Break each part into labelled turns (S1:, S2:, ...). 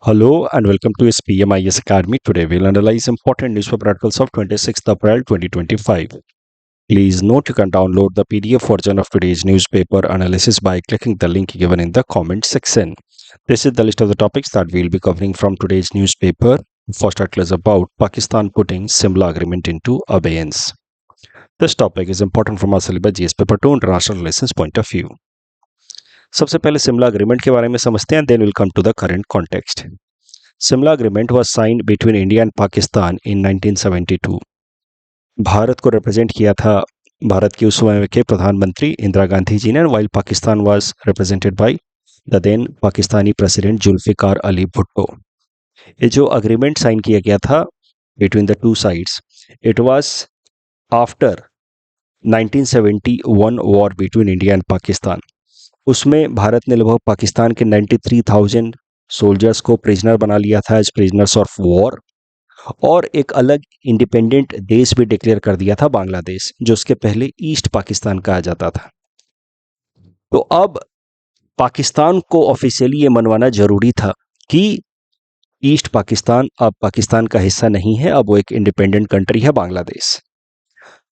S1: Hello and welcome to SPMIS Academy. Today we'll analyze important newspaper articles of 26th April 2025. Please note you can download the PDF version of today's newspaper analysis by clicking the link given in the comment section. This is the list of the topics that we'll be covering from today's newspaper. First article is about Pakistan putting Simla Agreement into abeyance. This topic is important from our syllabus GS paper 2 international relations point of view. सबसे पहले सिमला agreement के बारे में समझते हैं, then will come to the current context. Simla agreement was signed between India and Pakistan in 1972. Bharat को represent किया था भारत की उस समय के प्रधानमंत्री इंदिरा गांधी जी ने, while Pakistan was represented by the then Pakistani president Zulfikar Ali Bhutto. ये जो अग्रीमेंट साइन किया गया था between the two sides, it was after 1971 war between India and Pakistan. उसमें भारत ने लगभग पाकिस्तान के 93,000 सोल्जर्स को प्रिजनर बना लिया था एज प्रिजनर्स ऑफ वॉर, और एक अलग इंडिपेंडेंट देश भी डिक्लेयर कर दिया था, बांग्लादेश, जो उसके पहले ईस्ट पाकिस्तान कहा जाता था. तो अब पाकिस्तान को ऑफिशियली ये मनवाना जरूरी था कि ईस्ट पाकिस्तान अब पाकिस्तान का हिस्सा नहीं है, अब वो एक इंडिपेंडेंट कंट्री है, बांग्लादेश.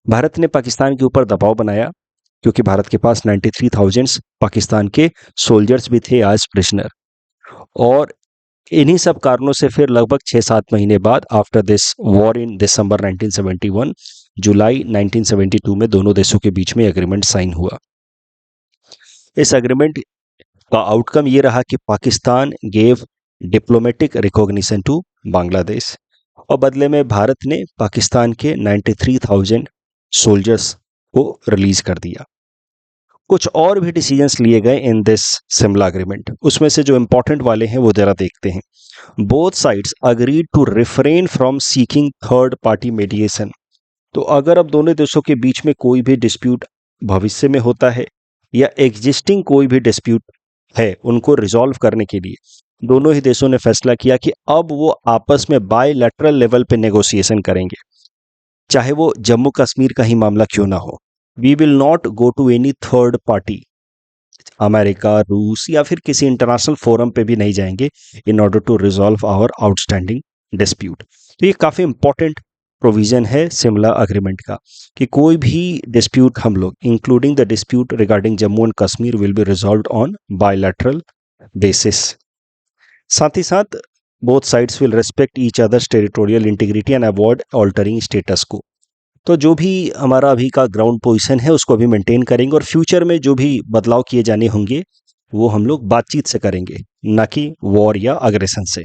S1: भारत ने पाकिस्तान के ऊपर दबाव बनाया क्योंकि भारत के पास 93,000 पाकिस्तान के सोल्जर्स भी थे एज प्रिजनर, और इन्हीं सब कारणों से फिर लगभग 6-7 महीने बाद आफ्टर दिस वॉर इन दिसंबर 1971, जुलाई 1972 में दोनों देशों के बीच में एग्रीमेंट साइन हुआ. इस एग्रीमेंट का आउटकम ये रहा कि Pakistan gave diplomatic recognition to Bangladesh, और बदले में भारत ने पाकिस्तान के 93,000 सोल्जर्स को रिलीज कर दिया. कुछ और भी डिसीजंस लिए गए इन दिस सिमला एग्रीमेंट. उसमें से जो इंपॉर्टेंट वाले हैं वो जरा देखते हैं. Both sides agreed to refrain from seeking third party mediation. तो अगर अब दोनों देशों के बीच में कोई भी डिस्प्यूट भविष्य में होता है या एग्जिस्टिंग कोई भी डिस्प्यूट है, उनको रिजॉल्व करने के लिए दोनों ही देशों ने फैसला किया कि अब वो आपस में बायलैटरल लेवल पे नेगोशिएशन करेंगे, चाहे वो जम्मू कश्मीर का ही मामला क्यों ना हो. We will not go to any third party, America, रूस या फिर किसी इंटरनेशनल फोरम पे भी नहीं जाएंगे in order to resolve our outstanding dispute. तो ये काफ़ी इंपॉर्टेंट प्रोविजन है सिमला अग्रीमेंट का कि कोई भी डिस्प्यूट हम लोग, including the dispute regarding Jammu and Kashmir, will be resolved on bilateral basis. साथ ही साथ both sides will respect each others territorial integrity and avoid altering status को. तो जो भी हमारा अभी का ग्राउंड पोजीशन है उसको भी मेंटेन करेंगे, और फ्यूचर में जो भी बदलाव किए जाने होंगे वो हम लोग बातचीत से करेंगे, ना कि वॉर या अग्रेशन से.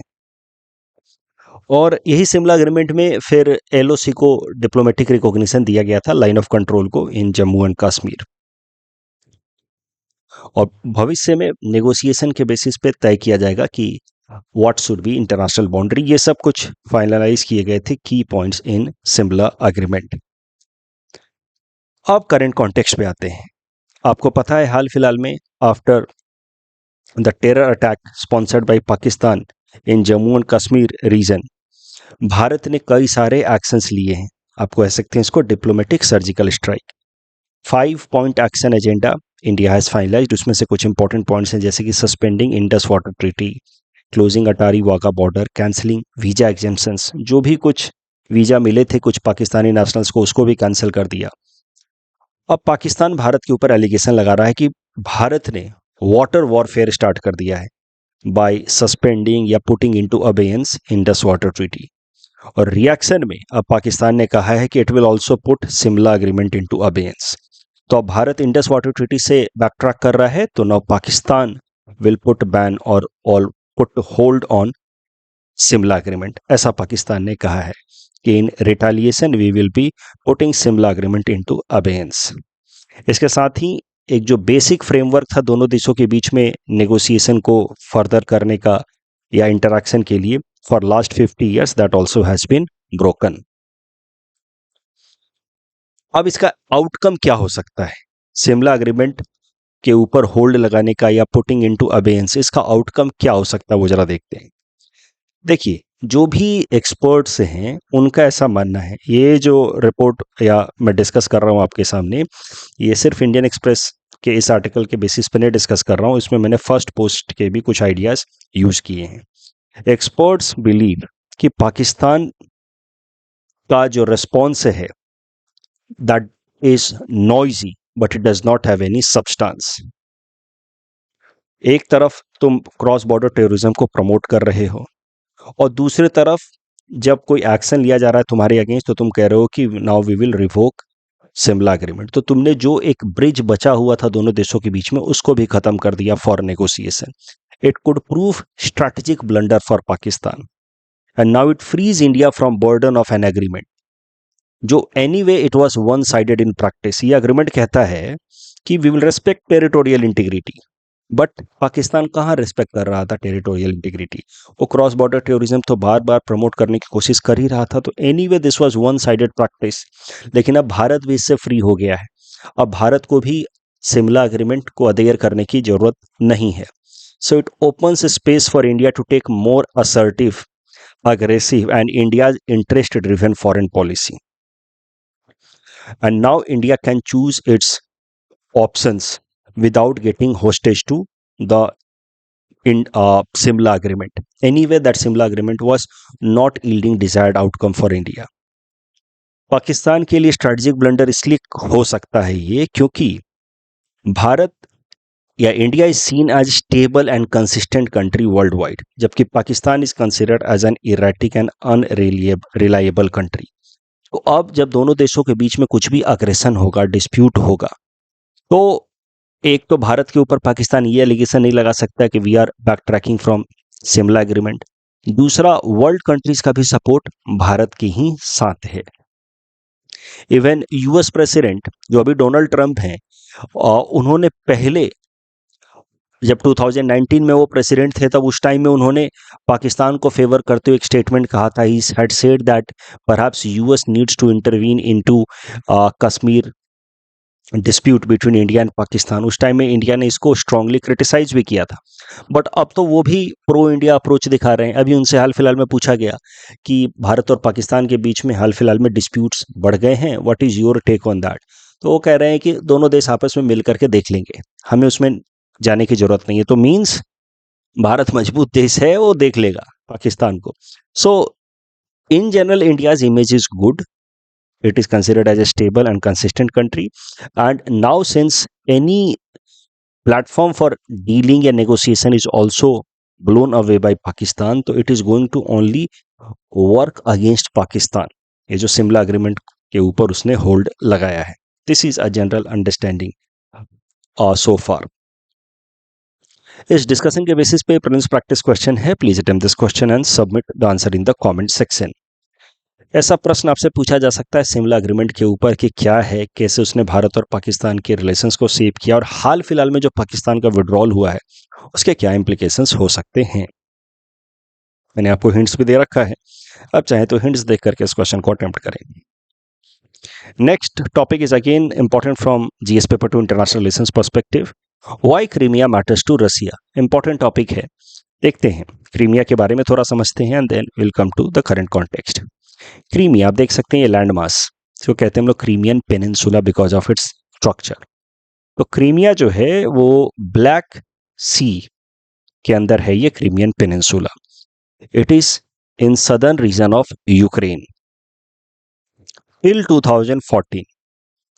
S1: और यही सिमला एग्रीमेंट में फिर एलओसी को डिप्लोमेटिक रिकॉग्निशन दिया गया था, लाइन ऑफ कंट्रोल को, इन जम्मू एंड कश्मीर. और भविष्य में नेगोशिएशन के बेसिस पे तय किया जाएगा कि what should be international boundary. ये सब कुछ फाइनलाइज किए गए थे की पॉइंट्स इन सिमला एग्रीमेंट. अब करंट कॉन्टेक्स्ट पे आते हैं. आपको पता है हाल फिलहाल में after the terror attack sponsored by Pakistan in Jammu and Kashmir region, Bharat ने कई सारे एक्शंस लिए हैं. आप कह सकते हैं इसको diplomatic surgical strike. 5 point action agenda India has finalised. उसमें से कुछ इंपॉर्टेंट पॉइंट्स हैं जैसे कि suspending Indus water treaty, closing Attari Wagah border, cancelling visa exemptions. जो भी कुछ वीजा मिले थे कुछ पाकिस्तानी नेशनल्स को, उसको भी कैंसिल कर दिया. अब पाकिस्तान भारत के ऊपर एलिगेशन लगा रहा है कि भारत ने वाटर वॉरफेयर स्टार्ट कर दिया है बाय सस्पेंडिंग या putting into abeyance Indus water treaty. और रिएक्शन में अब पाकिस्तान ने कहा है कि it will also put Simla agreement into abeyance. तो अब भारत इंडस वाटर ट्रीटी से बैकट्रैक कर रहा है, तो now Pakistan will put ban और all put hold on Simla agreement. ऐसा पाकिस्तान ने कहा है कि in retaliation we will be putting Simla agreement into abeyance. इसके साथ ही एक जो बेसिक फ्रेमवर्क था दोनों देशों के बीच में नेगोशिएशन को फर्दर करने का या इंटरैक्शन के लिए for last 50 years, that also has been broken. अब इसका आउटकम क्या हो सकता है सिमला एग्रीमेंट के ऊपर होल्ड लगाने का या पुटिंग इनटू अबेयंस, इसका आउटकम क्या हो सकता है वो जरा देखते हैं. देखिए, जो भी एक्सपर्ट्स हैं उनका ऐसा मानना है, ये जो रिपोर्ट या मैं डिस्कस कर रहा हूँ आपके सामने, ये सिर्फ इंडियन एक्सप्रेस के इस आर्टिकल के बेसिस पे नहीं डिस्कस कर रहा हूँ, इसमें मैंने फर्स्ट पोस्ट के भी कुछ आइडियाज़ यूज़ किए हैं. एक्सपर्ट्स बिलीव कि पाकिस्तान का जो रेस्पॉन्स है that is noisy but it does not have any substance. एक तरफ तुम क्रॉस बॉर्डर टेररिज्म को प्रमोट कर रहे हो और दूसरी तरफ जब कोई एक्शन लिया जा रहा है तुम्हारे अगेंस्ट तो तुम कह रहे हो कि now we will revoke Shimla agreement. तो तुमने जो एक ब्रिज बचा हुआ था दोनों देशों के बीच में उसको भी खत्म कर दिया for negotiation. It could prove strategic blunder for Pakistan and now it freeze India from burden of an agreement जो anyway it was one sided in practice. ये एग्रीमेंट कहता है कि we will respect territorial integrity, but Pakistan कहाँ respect कर रहा था territorial integrity. वो क्रॉस बॉर्डर टेररिज्म तो बार बार प्रमोट करने की कोशिश कर ही रहा था। तो anyway this was one sided practice. लेकिन अब भारत भी इससे फ्री हो गया है। अब भारत को भी शिमला एग्रीमेंट को अदेयर करने की जरूरत नहीं है। So it opens space for India to take more assertive, aggressive and India's interest driven foreign policy. And now India can choose its options without getting hostage to the Simla agreement. Anyway, that Simla agreement was not yielding desired outcome for India. Pakistan के लिए strategic blunder इसलिए हो सकता है ये क्योंकि भारत या India is seen as stable and consistent country worldwide, जबकि Pakistan is considered as an erratic and unreliable country. तो अब जब दोनों देशों के बीच में कुछ भी अग्रेशन होगा, डिस्प्यूट होगा, तो एक तो भारत के ऊपर पाकिस्तान ये एलिगेशन नहीं लगा सकता कि we are back tracking from Shimla agreement. दूसरा, वर्ल्ड कंट्रीज का भी सपोर्ट भारत के ही साथ है। इवन यूएस प्रेसिडेंट जो अभी डोनाल्ड ट्रंप हैं, उन्होंने पहले जब 2019 में वो प्रेसिडेंट थे तब उस टाइम में उन्होंने पाकिस्तान को फेवर करते हुए एक स्टेटमेंट कहा था। He had said that perhaps US needs to intervene into Kashmir dispute between India and Pakistan. उस टाइम में इंडिया ने इसको स्ट्रांगली क्रिटिसाइज भी किया था। बट अब तो वो भी प्रो इंडिया अप्रोच दिखा रहे हैं। अभी उनसे हाल फिलहाल में पूछा गया कि भारत और पाकिस्तान के बीच में हाल फिलहाल में डिस्प्यूट्स बढ़ गए हैं, what is your take on that. तो वो कह रहे हैं कि दोनों देश आपस में मिल करके देख लेंगे, हमें उसमें जाने की जरूरत नहीं है। तो मीन्स भारत मजबूत देश है, वो देख लेगा पाकिस्तान को। So in general India's image is good. It is considered as a stable and consistent country, and now since any platform for dealing and negotiation is also blown away by Pakistan, so it is going to only work against Pakistan. ये जो Shimla agreement के ऊपर उसने hold लगाया है, this is a general understanding so far. इस discussion के basis पे प्रीलिम्स प्रैक्टिस क्वेश्चन है। Please attempt this question and submit the answer in the comment section. ऐसा प्रश्न आपसे पूछा जा सकता है शिमला एग्रीमेंट के ऊपर कि क्या है, कैसे उसने भारत और पाकिस्तान के रिलेशंस को शेप किया और हाल फिलहाल में जो पाकिस्तान का विड्रॉल हुआ है उसके क्या इंप्लीकेशंस हो सकते हैं। मैंने आपको हिंट्स भी दे रखा है, अब चाहे तो हिंट्स देख करके इस क्वेश्चन को अटेम्प्ट करें। Next topic is again important from GS paper two international relations perspective. Why Crimea matters to Russia. Important topic है, देखते हैं क्रीमिया के बारे में थोड़ा समझते हैं and then will come to the current context. Crimea आप देख सकते हैं, ये लैंड मास जो कहते हैं हम लोग Crimean peninsula because of its structure. तो क्रीमिया जो है वो ब्लैक सी के अंदर है, ये Crimean peninsula. It is in southern region of Ukraine. Till 2014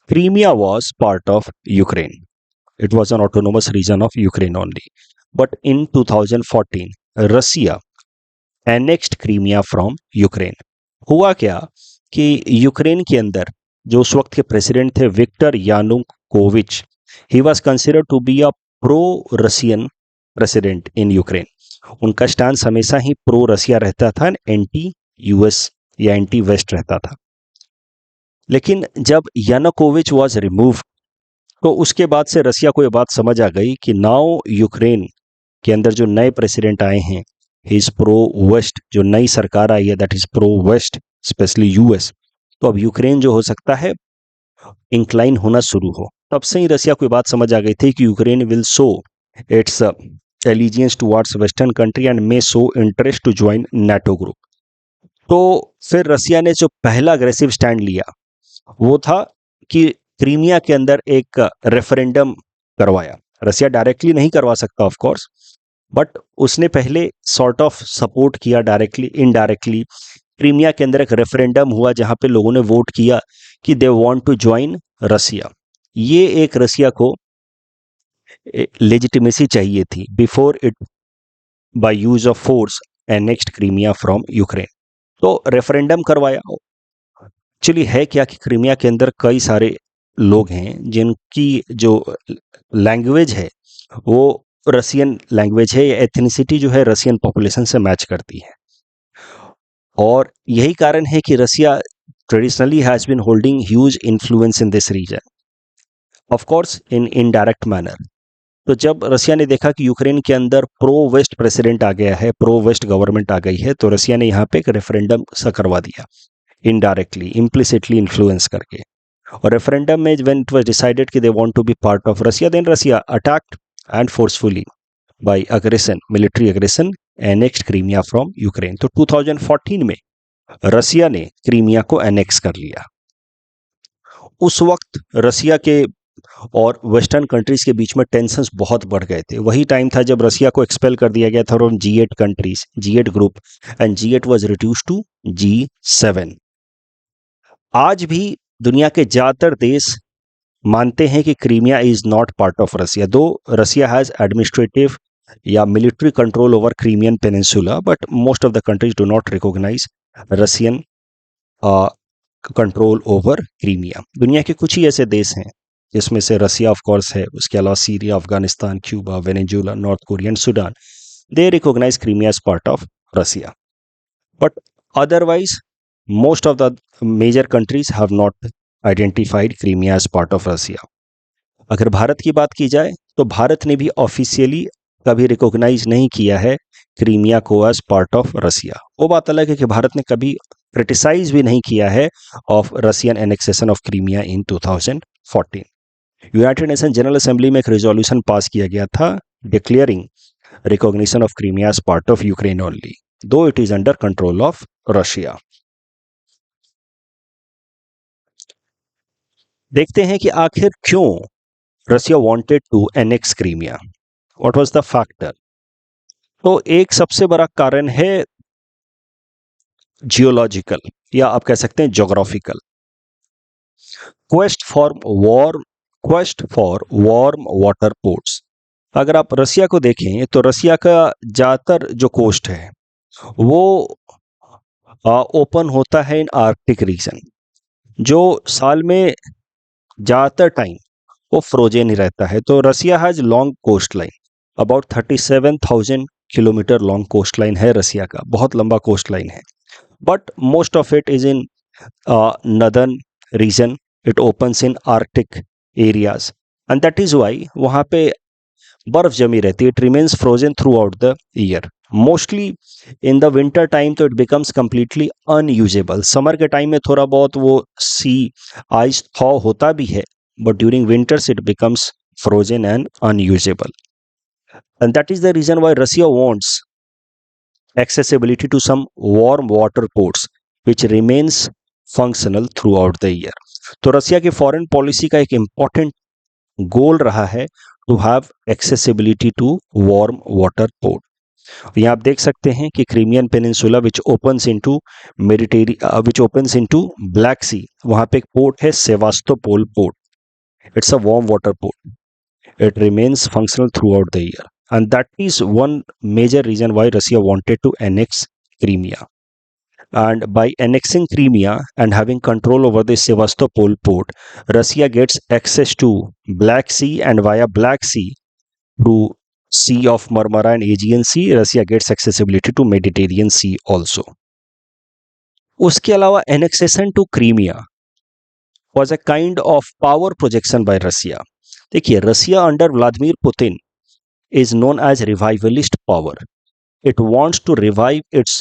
S1: Crimea was part of Ukraine, it was an autonomous region of Ukraine only, but in 2014 Russia annexed Crimea from Ukraine. हुआ क्या कि Ukraine के अंदर जो उस वक्त के president थे Viktor Yanukovych, he was considered to be a pro Russian president in Ukraine. उनका स्टैंस हमेशा ही प्रो रसिया रहता था, एंटी यूएस या एंटी वेस्ट रहता था। लेकिन जब यानुकोविच वाज रिमूव्ड तो उसके बाद से रसिया को ये बात समझ आ गई कि नाउ यूक्रेन के अंदर जो नए प्रेसिडेंट आए हैं ही इज प्रो वेस्ट, जो नई सरकार आई है that is pro west, specially US. तो अब यूक्रेन जो हो सकता है इंक्लाइन होना शुरू हो। तब से ही रसिया को बात समझ आ गई थी कि Ukraine will show its allegiance towards western country and may show interest to join NATO group. तो फिर रसिया ने जो पहला अग्रेसिव स्टैंड लिया वो था कि क्रीमिया के अंदर एक रेफरेंडम करवाया। रसिया डायरेक्टली नहीं करवा सकता ऑफ कोर्स, बट उसने पहले सॉर्ट ऑफ सपोर्ट किया डायरेक्टली इनडायरेक्टली। क्रीमिया के अंदर एक रेफरेंडम हुआ जहां पे लोगों ने वोट किया कि दे वांट टू ज्वाइन रसिया। ये एक रसिया को लेजिटिमेसी चाहिए थी before it by use of force annexed Crimea from Ukraine. तो रेफरेंडम करवाया। एक्चुअली है क्या कि क्रीमिया के अंदर कई सारे लोग हैं जिनकी जो लैंग्वेज है वो रसियन लैंग्वेज है, या एथनिसिटी जो है रसियन पॉपुलेशन से मैच करती है। और यही कारण है कि Russia traditionally has been holding huge influence in this region, of course in indirect manner. तो जब रसिया ने देखा कि यूक्रेन के अंदर प्रो वेस्ट प्रेसिडेंट आ गया है, प्रो वेस्ट गवर्नमेंट आ गई है, तो रसिया ने यहाँ पे एक रेफरेंडम सा करवा दिया, इनडायरेक्टली इम्प्लिसिटली इन्फ्लुएंस करके। और रेफरेंडम में व्हेन इट वाज डिसाइडेड कि they want to be part of Russia, then Russia attacked and forcefully by aggression, military aggression, annexed Crimea from Ukraine. तो 2014 में रसिया ने क्रीमिया को एनेक्स कर लिया। उस वक्त रसिया के और वेस्टर्न कंट्रीज के बीच में टेंशंस बहुत बढ़ गए थे। वही टाइम था जब रसिया को एक्सपेल कर दिया गया था from G8 countries, G8 group, and G8 was reduced to G7। आज भी दुनिया के ज्यादातर देश मानते हैं कि Crimea is not part of Russia, though Russia has administrative या military control over Crimean peninsula, but most of the countries do not recognize Russian control over Crimea. दुनिया के कुछ ही ऐसे देश हैं जिसमें से रसिया ऑफ कोर्स है, उसके अलावा Syria, Afghanistan, Cuba, Venezuela, North Korea and Sudan, they recognize Crimea as part of Russia. But otherwise most of the major countries have not identified Crimea as part of Russia. अगर भारत की बात की जाए तो भारत ने भी ऑफिशियली कभी रिकॉग्नाइज नहीं किया है क्रीमिया को एज पार्ट ऑफ रसिया। वो बात अलग है कि भारत ने कभी क्रिटिसाइज भी नहीं किया है of Russian annexation of Crimea in 2014। United Nation General Assembly में एक रेजोल्यूशन पास किया गया था declaring recognition of Crimea as part of Ukraine only, though it is under control of Russia. देखते हैं कि आखिर क्यों Russia wanted to annex Crimea, what was the factor. तो एक सबसे बड़ा कारण है जियोलॉजिकल, या आप कह सकते हैं geographical. Quest for warm water ports. अगर आप रसिया को देखें तो रसिया का ज्यादातर जो कोस्ट है वो ओपन होता है इन आर्कटिक रीजन, जो साल में ज्यादातर टाइम वो फ्रोजन ही रहता है। तो Russia has long coast line, about 37,000 kilometre long coast line है रसिया का, बहुत लंबा कोस्ट लाइन है। But most of it is in northern region, it opens in Arctic areas, and that is why वहां पे बर्फ जमी रहती है, it remains frozen throughout the year. Mostly in the winter time तो it becomes completely unusable. Summer के time में थोड़ा बहुत वो सी आइस थॉ होता भी है, but during winters it becomes frozen and unusable. And that is the reason why Russia wants accessibility to some warm water ports which remains functional throughout the year. तो रसिया की foreign policy का एक important goal रहा है to have accessibility to warm water port. यहाँ आप देख सकते हैं कि Crimean peninsula which opens into Black Sea, वहां पे एक पोर्ट है Sevastopol port, it's a warm water port, it remains functional throughout the year, and that is one major reason why Russia wanted to annex Crimea. And by annexing Crimea and having control over the Sevastopol port, Russia gets access to Black Sea, and via Black Sea through Sea of Marmara and Aegean Sea, Russia gets accessibility to Mediterranean Sea also. उसके अलावा annexation to Crimea was a kind of power projection by Russia. देखिए, Russia under Vladimir Putin is known as revivalist power. It wants to revive its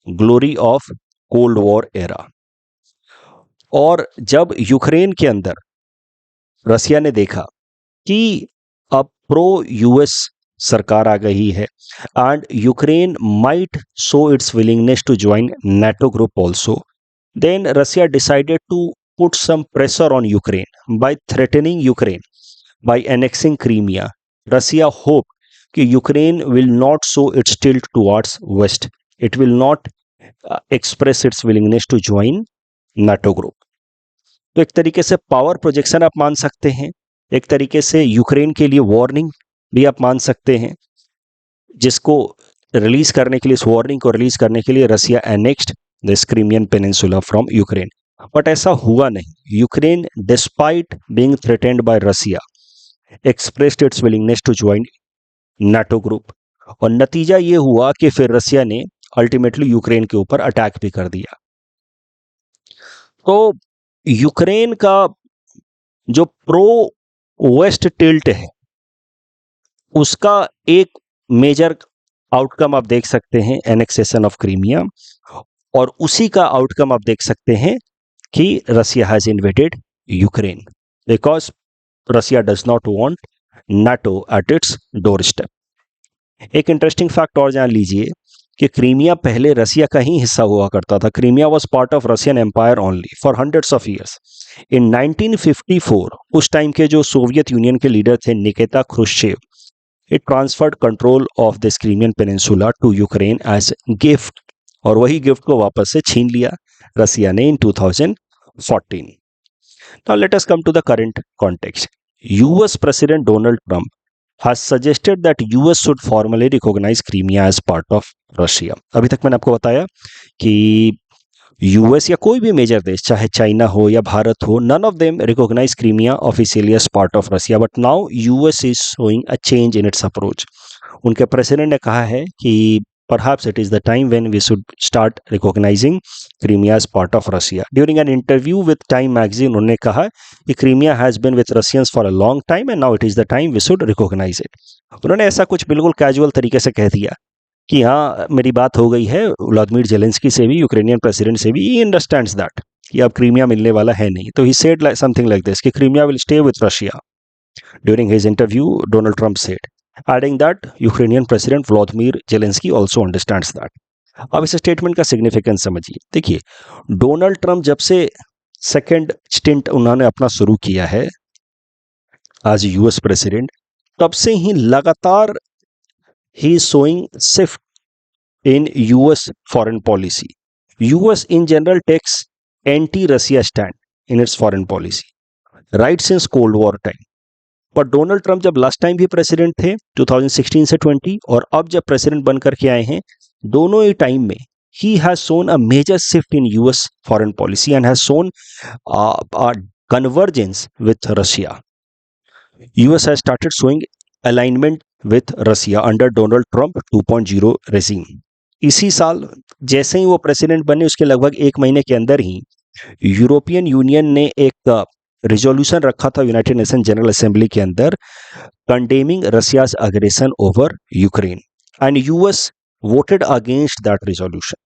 S1: glory of Cold War era. और जब Ukraine के अंदर रसिया ने देखा कि अब pro US सरकार आ गई है and Ukraine might show its willingness to join NATO group also, then Russia decided to put some pressure on Ukraine by threatening Ukraine by annexing Crimea. Russia hoped कि Ukraine will not show its tilt towards west, it will not express its willingness to join NATO group. तो एक तरीके से power projection आप मान सकते हैं, एक तरीके से यूक्रेन के लिए वार्निंग भी आप मान सकते हैं, जिसको रिलीज करने के लिए, इस वार्निंग को रिलीज करने के लिए Russia annexed the Crimean peninsula from Ukraine. But ऐसा हुआ नहीं। Ukraine despite being threatened by Russia expressed its willingness to join NATO group, और नतीजा ये हुआ कि फिर रसिया ने अल्टीमेटली यूक्रेन के ऊपर अटैक भी कर दिया। तो यूक्रेन का जो प्रो वेस्ट टिल्ट है, उसका एक मेजर आउटकम आप देख सकते हैं एनेक्सेशन ऑफ क्रीमिया, और उसी का आउटकम आप देख सकते हैं कि Russia has invaded Ukraine because Russia does not want NATO at its door step. एक इंटरेस्टिंग फैक्ट और जान लीजिए कि क्रीमिया पहले रसिया का ही हिस्सा हुआ करता था। Crimea was part of Russian empire only for hundreds of years. In 1954 उस टाइम के जो सोवियत यूनियन के लीडर थे Nikita Khrushchev, it transferred control of this Crimean Peninsula to Ukraine as gift, और वही गिफ्ट को वापस से छीन लिया रसिया ने in 2014. Now let us come to the current context. US President Donald Trump has suggested that US should formally recognize Crimea as part of Russia. अभी तक मैंने आपको बताया कि यूएस या कोई भी मेजर देश, चाहे चाइना हो या भारत हो, none of them recognize Crimea officially as part of Russia, but now US is showing a change in its approach. उनके प्रेसिडेंट ने कहा है कि perhaps it is the time when we should start recognizing Crimea as part of Russia. During an interview with Time magazine, उन्होंने कहा कि Crimea has been with Russians for a long time and now it is the time we should recognize it. उन्होंने ऐसा कुछ बिल्कुल casual तरीके से कह दिया कि हाँ मेरी बात हो गई है व्लादिमीर जेलेंस्की से भी, यूक्रेनियन प्रेसिडेंट से भी, ही अंडरस्टैंड्स दैट कि अब क्रीमिया मिलने वाला है नहीं। तो he said something like this कि Crimea will stay with Russia. During his interview Donald Trump said, adding that Ukrainian president Vladimir Zelensky also understands that. अब इस स्टेटमेंट का सिग्निफिकेंस समझिए। देखिए, डोनाल्ड ट्रंप जब से सेकेंड स्टिंट उन्होंने अपना शुरू किया है एज यूएस प्रेसिडेंट, तब से ही लगातार he is showing shift in US foreign policy. US in general takes anti-Russia stand in its foreign policy right since Cold War time. पर डोनाल्ड ट्रंप जब लास्ट टाइम भी प्रेसिडेंट थे 2016 से 20, और अब जब प्रेसिडेंट बनकर के आए हैं, दोनों ही टाइम में he has shown a major shift in US foreign policy and has shown a convergence with Russia. US has started showing alignment with Russia under Donald Trump 2.0 regime. इसी साल जैसे ही वो प्रेसिडेंट बने, उसके लगभग एक महीने के अंदर ही यूरोपियन यूनियन ने एक रिजोल्यूशन रखा था यूनाइटेड नेशन जनरल असेंबली के अंदर, condemning Russia's aggression over Ukraine, and US voted against that resolution.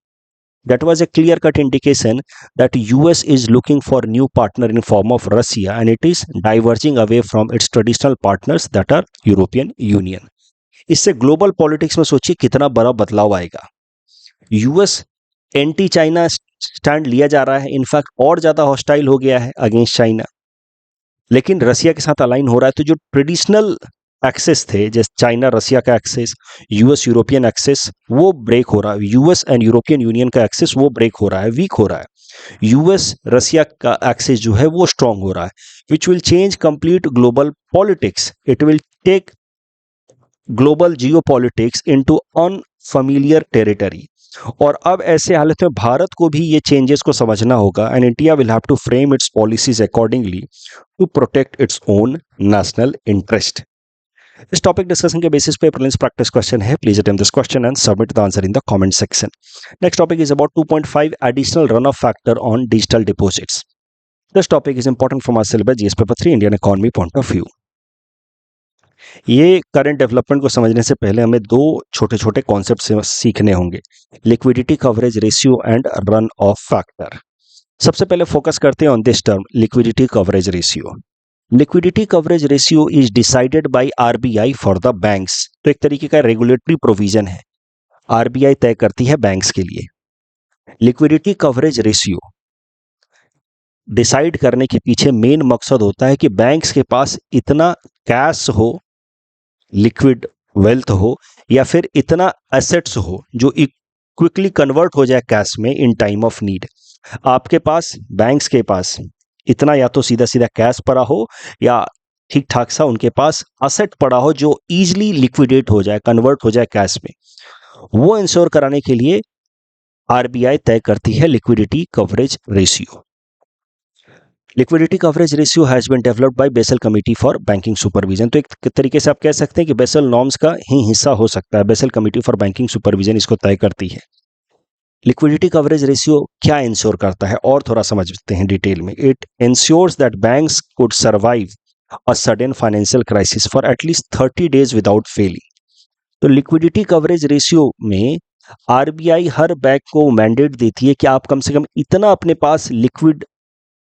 S1: That was a clear-cut indication that US is looking for a new partner in form of Russia, and it is diverging away from its traditional partners that are European Union. इससे global politics में सोचिए कितना बड़ा बदलाव आएगा. US anti China stand लिया जा रहा है, इनफैक्ट और ज्यादा हॉस्टाइल हो गया है अगेंस्ट चाइना, लेकिन रसिया के साथ अलाइन हो रहा है. तो जो ट्रेडिशनल एक्सेस थे, जैसे चाइना रसिया का एक्सेस, यूएस यूरोपियन एक्सेस, वो ब्रेक हो रहा है. यूएस एंड यूरोपियन यूनियन का एक्सेस वो ब्रेक हो रहा है, वीक हो रहा है. यूएस रसिया का एक्सेस जो है वो स्ट्रांग हो रहा है, which will change complete global politics. It will take global geopolitics into unfamiliar territory. और अब ऐसे हालत में भारत को भी ये चेंजेस को समझना होगा, and India will have to frame its policies accordingly to protect its own national interest. इस टॉपिक डिस्कशन के बेसिस पे प्रीलिम्स प्रैक्टिस क्वेश्चन है. Please attempt this question and submit the answer in the comment section. Next topic is about 2.5 additional run off factor on digital deposits. This topic is important for my syllabus GS paper 3 Indian economy point of view. ये current development को समझने से पहले हमें दो छोटे छोटे concept सीखने होंगे, liquidity coverage ratio and run off factor. सबसे पहले फोकस करते हैं on this term, liquidity coverage ratio. Liquidity coverage ratio is decided by RBI for the banks. तो एक तरीके का रेगुलेटरी प्रोविजन है, आरबीआई तय करती है बैंक्स के लिए. लिक्विडिटी कवरेज रेशियो डिसाइड करने के पीछे मेन मकसद होता है कि बैंक्स के पास इतना कैश हो, लिक्विड वेल्थ हो या फिर इतना एसेट्स हो जो क्विकली कन्वर्ट हो जाए कैश में इन टाइम ऑफ नीड। आपके पास, बैंक्स के पास इतना या तो सीधा सीधा कैश पड़ा हो या ठीक ठाक सा उनके पास असेट पड़ा हो जो इजीली लिक्विडेट हो जाए, कन्वर्ट हो जाए कैश में। वो इंश्योर कराने के लिए आरबीआई तय करती है liquidity coverage ratio. Liquidity coverage ratio has been developed by Basel committee for banking supervision. तो एक तरीके से आप कह सकते हैं कि बेसल नॉर्म्स का ही हिस्सा हो सकता है। Basel committee for banking supervision इसको तय करती है। लिक्विडिटी कवरेज रेशियो क्या इंश्योर करता है और थोड़ा समझते हैं डिटेल में। It ensures that banks could survive a sudden financial crisis for at least 30 days without failing. तो लिक्विडिटी कवरेज रेशियो में आरबीआई हर बैंक को मैंडेट देती है कि आप कम से कम इतना अपने पास लिक्विड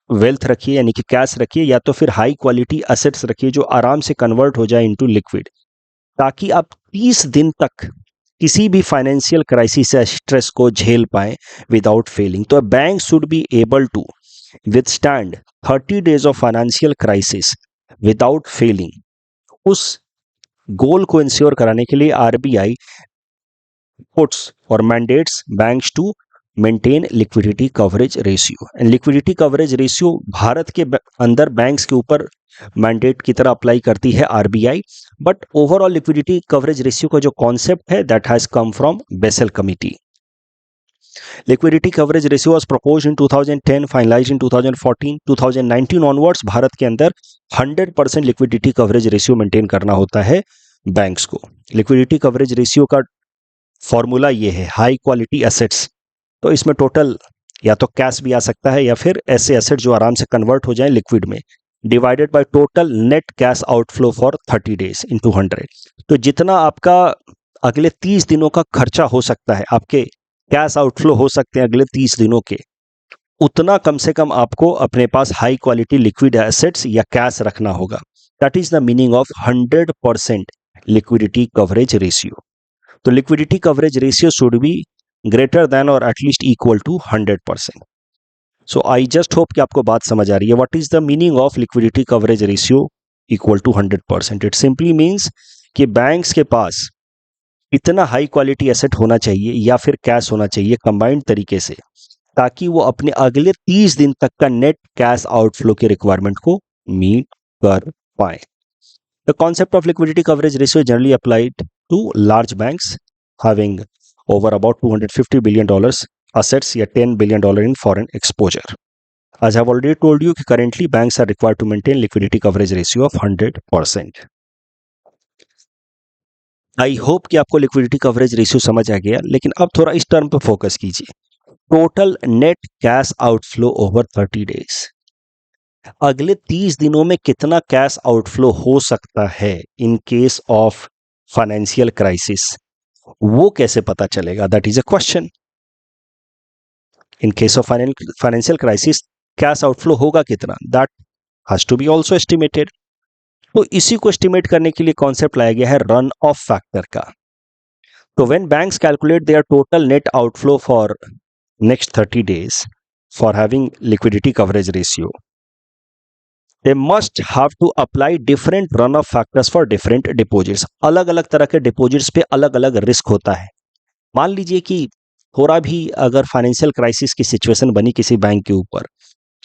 S1: वेल्थ रखिए, यानी कि कैश रखिए, या तो फिर हाई क्वालिटी एसेट्स रखिए जो आराम से कन्वर्ट हो जाए इनटू लिक्विड, ताकि आप 30 दिन तक किसी भी फाइनेंशियल क्राइसिस या स्ट्रेस को झेल पाएं विदाउट फेलिंग। तो bank should be able to withstand 30 days of financial crisis without failing. उस गोल को इंश्योर कराने के लिए आरबीआई पुट्स और mandates banks to maintain liquidity coverage ratio. And liquidity coverage ratio Bharat के अंदर बैंक्स के ऊपर मैंडेट की तरह अप्लाई करती है RBI, but overall liquidity coverage ratio का जो कॉन्सेप्ट है that has come from Basel committee. Liquidity coverage ratio was proposed in 2010, finalized in 2014। 2019 onwards Bharat के अंदर 100% लिक्विडिटी कवरेज रेशियो मेंटेन करना होता है बैंक्स को। लिक्विडिटी कवरेज रेशियो का फॉर्मूला ये है, हाई क्वालिटी एसेट्स। तो इसमें टोटल या तो कैश भी आ सकता है या फिर ऐसे एसेट जो आराम से कन्वर्ट हो जाए लिक्विड में, divided by total net cash outflow for 30 days into 100। तो जितना आपका अगले 30 दिनों का खर्चा हो सकता है, आपके कैश आउटफ्लो हो सकते हैं अगले 30 दिनों के, उतना कम से कम आपको अपने पास हाई क्वालिटी लिक्विड एसेट्स या कैश रखना होगा। That is the meaning of 100% liquidity coverage ratio. तो liquidity coverage ratio should be greater than और at least equal to 100%। So I just hope कि आपको बात समझ आ रही है। What is the meaning of liquidity coverage ratio equal to 100%? It simply means कि बैंक्स के पास इतना हाई क्वालिटी एसेट होना चाहिए या फिर कैश होना चाहिए कंबाइंड तरीके से, ताकि वो अपने अगले 30 दिन तक का नेट कैश आउटफ्लो के रिक्वायरमेंट को मीट कर पाए। The concept of liquidity coverage ratio generally applied to large banks having over about $250 billion assets या $10 billion in foreign exposure. As I have already told you कि currently banks are required to maintain liquidity coverage ratio of 100%. I hope कि आपको liquidity coverage ratio समझ आ गया, लेकिन अब थोड़ा इस टर्म पर फोकस कीजिए, total net cash outflow over 30 days. अगले 30 दिनों में कितना कैश आउटफ्लो हो सकता है in case of financial crisis, वो कैसे पता चलेगा? That is a question. In case of financial crisis cash outflow होगा कितना, that has to be also estimated. तो इसी को एस्टिमेट करने के लिए कॉन्सेप्ट लाया गया है रन ऑफ फैक्टर का। तो when banks calculate their total net outflow for next 30 days for having liquidity coverage ratio, they must have to apply different run off factors for different deposits. अलग अलग तरह के deposits पे अलग अलग risk होता है। मान लीजिए कि थोड़ा भी अगर फाइनेंशियल क्राइसिस की सिचुएशन बनी किसी बैंक के ऊपर,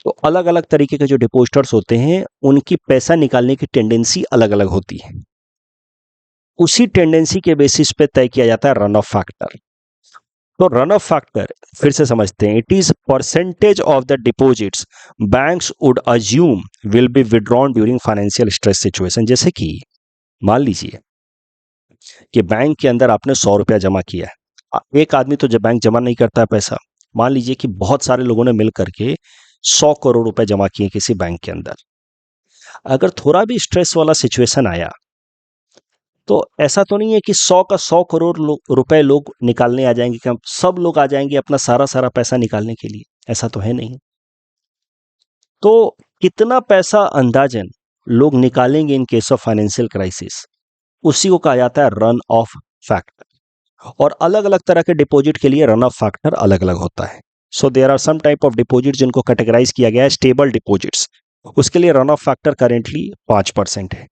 S1: तो अलग अलग तरीके के जो डिपॉजिटर्स होते हैं उनकी पैसा निकालने की टेंडेंसी अलग अलग होती है। उसी टेंडेंसी के बेसिस पे तय किया जाता है रन ऑफ फैक्टर। तो रन ऑफ फैक्टर फिर से समझते हैं, it is percentage of the deposits banks would assume will be withdrawn during financial stress situation. जैसे कि मान लीजिए कि बैंक के अंदर आपने 100 रुपया जमा किया है। एक आदमी तो जब बैंक जमा नहीं करता है पैसा, मान लीजिए कि बहुत सारे लोगों ने मिल करके 100 करोड़ रुपए जमा किए किसी बैंक के अंदर। अगर थोड़ा भी स्ट्रेस वाला सिचुएशन आया तो ऐसा तो नहीं है कि 100 का 100 करोड़ रुपए लोग निकालने आ जाएंगे, कि सब लोग आ जाएंगे अपना सारा पैसा निकालने के लिए, ऐसा तो है नहीं। तो कितना पैसा अंदाजन लोग निकालेंगे इन केस ऑफ फाइनेंशियल क्राइसिस, उसी को कहा जाता है रन ऑफ फैक्टर। और अलग अलग तरह के डिपॉजिट के लिए रन ऑफ फैक्टर अलग अलग होता है। So there are some type of deposit जिनको कैटेगराइज किया गया है स्टेबल डिपॉजिट्स, उसके लिए रन ऑफ फैक्टर करेंटली 5% है।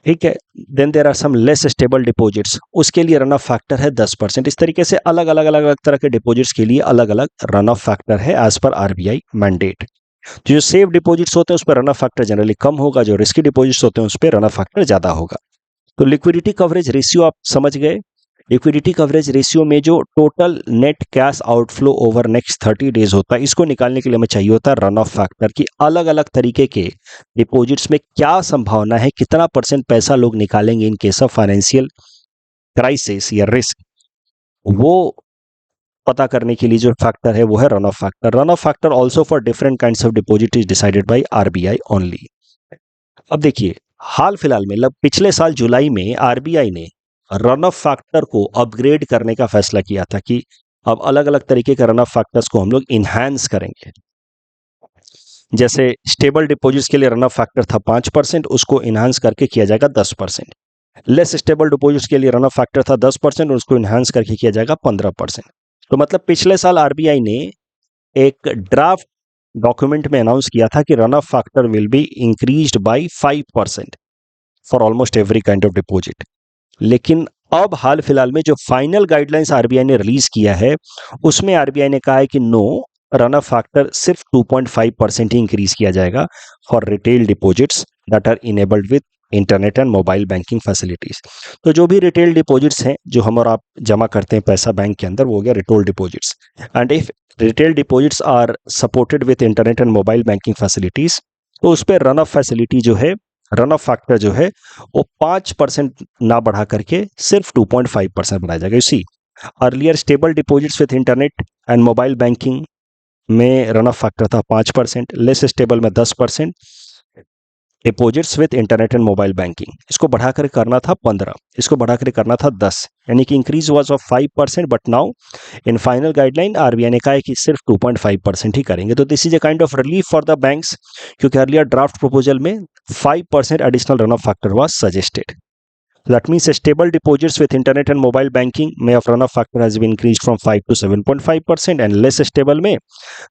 S1: ठीक है। Then there are some less stable deposits, उसके लिए रन ऑफ फैक्टर है 10%। इस तरीके से अलग अलग अलग अलग तरह के डिपॉजिट्स के लिए अलग अलग रन ऑफ फैक्टर है एज पर आरबीआई मैंडेट। जो सेफ डिपॉजिट्स होते हैं उस पर रन ऑफ फैक्टर जनरली कम होगा, जो रिस्की डिपॉजिट्स होते हैं उस पर रन ऑफ फैक्टर ज्यादा होगा। तो लिक्विडिटी कवरेज रेशियो आप समझ गए। लिक्विडिटी कवरेज रेशियो में जो total net cash outflow over next 30 days होता है, इसको निकालने के लिए हमें चाहिए होता है रन ऑफ फैक्टर की अलग अलग तरीके के डिपॉजिट्स में क्या संभावना है, कितना परसेंट पैसा लोग निकालेंगे इन केस ऑफ फाइनेंशियल क्राइसिस या रिस्क, वो पता करने के लिए जो फैक्टर है वो है run off factor. Run off factor also for different kinds of deposit is decided by RBI only. अब देखिए, हाल फिलहाल में मतलब पिछले साल जुलाई में आरबीआई ने रन ऑफ फैक्टर को अपग्रेड करने का फैसला किया था कि अब अलग अलग तरीके के रन ऑफ फैक्टर्स को हम लोग इनहैंस करेंगे। जैसे स्टेबल डिपॉजिट्स के लिए रन ऑफ फैक्टर था 5%, उसको इनहैंस करके किया जाएगा 10%। लेस स्टेबल डिपॉजिट्स के लिए रन ऑफ फैक्टर था 10%, उसको इनहैंस करके किया जाएगा 15%। तो मतलब पिछले साल आरबीआई ने एक ड्राफ्ट डॉक्यूमेंट में अनाउंस किया था कि run off factor will be increased by 5% for almost every kind of deposit. लेकिन अब हाल फिलहाल में जो फाइनल गाइडलाइंस आरबीआई ने रिलीज किया है, उसमें आरबीआई ने कहा है कि नो, रन ऑफ फैक्टर सिर्फ 2.5% ही इंक्रीज किया जाएगा for retail deposits that are enabled with internet and mobile banking facilities. तो जो भी रिटेल डिपॉजिट्स हैं जो हम और आप जमा करते हैं पैसा बैंक के अंदर, वो हो गया retail deposits. And if retail deposits are supported with internet and mobile banking facilities, तो उस पर रन ऑफ फैसिलिटी जो है, रन ऑफ फैक्टर जो है वो 5% ना बढ़ा करके सिर्फ 2.5% बनाया जाएगा। इसी earlier stable deposits with internet and mobile banking में रन ऑफ फैक्टर था 5%, लेस स्टेबल में 10%, deposits with internet and mobile banking इसको बढ़ाकर करना था 15, इसको बढ़ाकर करना था 10, यानी कि increase was of 5%। But now in final guideline RBI ने कहा है कि सिर्फ 2.5% ही करेंगे। तो this is a kind of relief for the banks, क्योंकि अर्लियर ड्राफ्ट प्रपोजल में 5% additional run off factor was suggested. That means stable deposits with internet and mobile banking may of runoff factor has been increased from 5 to 7.5%, and less stable may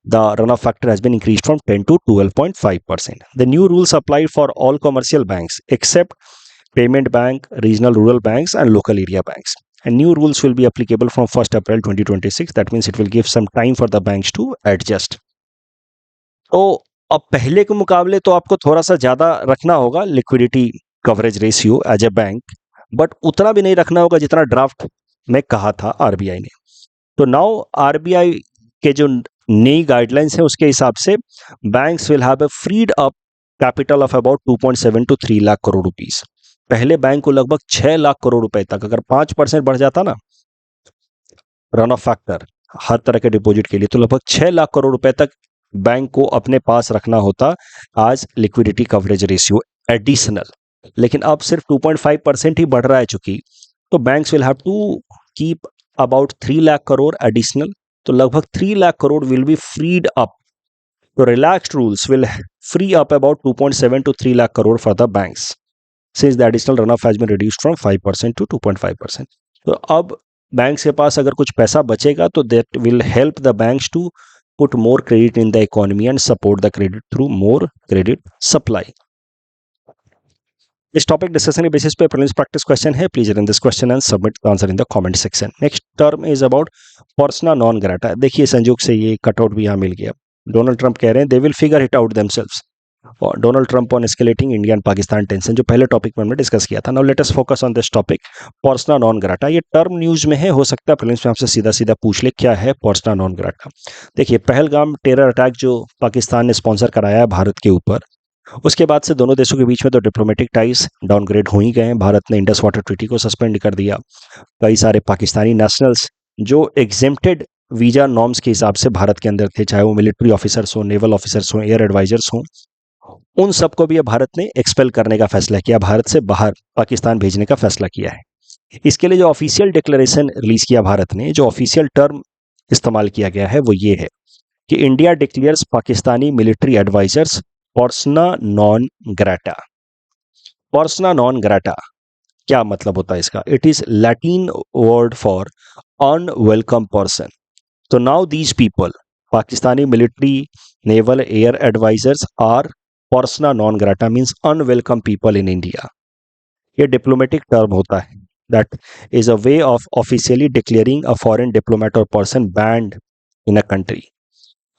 S1: the runoff factor has been increased from 10 to 12.5%. The new rules apply for all commercial banks except payment bank, regional rural banks and local area banks. And new rules will be applicable from 1st April 2026. That means it will give some time for the banks to adjust. तो अब पहले के मुकाबले तो आपको थोड़ा सा ज़्यादा रखना होगा liquidity coverage ratio as a bank, but उतना भी नहीं रखना होगा जितना ड्राफ्ट में कहा था आरबीआई ने। तो नाउ आरबीआई के जो नई गाइडलाइंस है उसके हिसाब से banks will have a freed up capital of about 2.7 to 3 lakh crore rupees. पहले बैंक को लगभग 6 लाख करोड़ रुपए तक, अगर 5% बढ़ जाता ना रन ऑफ फैक्टर हर तरह के डिपॉजिट के लिए, तो लगभग 6 लाख करोड़ रुपए तक बैंक को अपने पास रखना होता आज लिक्विडिटी कवरेज रेशियो एडिशनल। लेकिन अब सिर्फ 2.5% ही बढ़ रहा है चूंकि, तो banks will have to keep about 3 lakh crore additional. तो लगभग 3 lakh crore will be freed up. तो relaxed rules will free up about 2.7 to 3 lakh crore for the banks since the additional runoff has been reduced from 5% to 2.5%. तो अब banks के पास अगर कुछ पैसा बचेगा तो that will help the banks to put more credit in the economy and support the credit through more credit supply. इस topic discussion के बेसिस पे प्रीलिम्स प्रैक्टिस क्वेश्चन है, please run this question and submit the answer in the comment section. Next term is about persona non grata. देखिए संयोग से ये cutout भी यहाँ मिल गया। डोनाल्ड ट्रंप कह रहे हैं they will figure it out themselves, और Donald Trump on escalating India and Pakistan tension, जो पहले टॉपिक में हमने डिस्कस किया था। Now let us focus on this topic persona non grata. ये टर्म न्यूज में है, हो सकता है प्रीलिम्स में आपसे सीधा सीधा पूछ ले क्या है पर्सना नॉन ग्राटा। देखिए पहलगाम टेरर अटैक जो पाकिस्तान ने स्पॉन्सर कराया है भारत के ऊपर, उसके बाद से दोनों देशों के बीच में तो डिप्लोमेटिक टाइज डाउनग्रेड हो ही गए हैं। भारत ने इंडस वाटर ट्रीटी को सस्पेंड कर दिया। कई सारे पाकिस्तानी नेशनल्स जो एग्जेम्प्टेड वीजा नॉर्म्स के हिसाब से भारत के अंदर थे, चाहे वो मिलिट्री ऑफिसर्स हो, नेवल ऑफिसर्स हो, एयर एडवाइजर्स हो, उन सबको भी भारत ने एक्सपेल करने का फैसला किया, भारत से बाहर पाकिस्तान भेजने का फैसला किया है। इसके लिए जो ऑफिशियल डिक्लेरेशन रिलीज किया भारत ने, जो ऑफिशियल टर्म इस्तेमाल किया गया है वो ये है कि India declares Pakistani military advisers persona non grata. Persona non grata क्या मतलब होता है इसका? It is Latin word for unwelcome person. तो now these people, Pakistani military, naval, air advisers are persona non grata, means unwelcome people in India. ये diplomatic term होता है. That is a way of officially declaring a foreign diplomat और person banned in a country.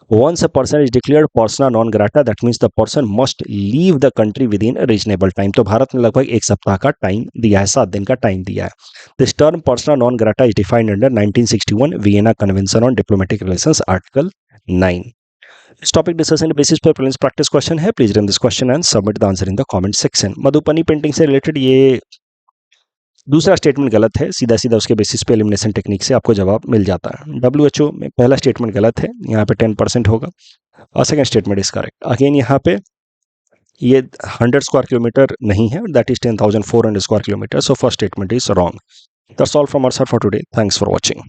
S1: Once a person is declared persona non grata, that means the person must leave the country within a reasonable time. तो भारत ने लगभग एक सप्ताह का time दिया है, 7 दिन का टाइम दिया है. This term persona non grata is defined under 1961 Vienna Convention on Diplomatic Relations, Article 9. This topic discussion basis पर prelims practice question है. Please run this question and submit the answer in the comment section. Madhubani painting से related ये दूसरा statement गलत है. सीधा सीधा उसके बेसिस पे एलिमिनेशन टेक्निक से आपको जवाब मिल जाता है. WHO में पहला स्टेटमेंट गलत है, यहाँ पे 10% होगा, और second statement is correct. Again यहाँ पे ये 100 स्क्वायर किलोमीटर नहीं है, that is 10,400 square kilometre. So first statement is wrong. That's all from our side for today. Thanks for watching.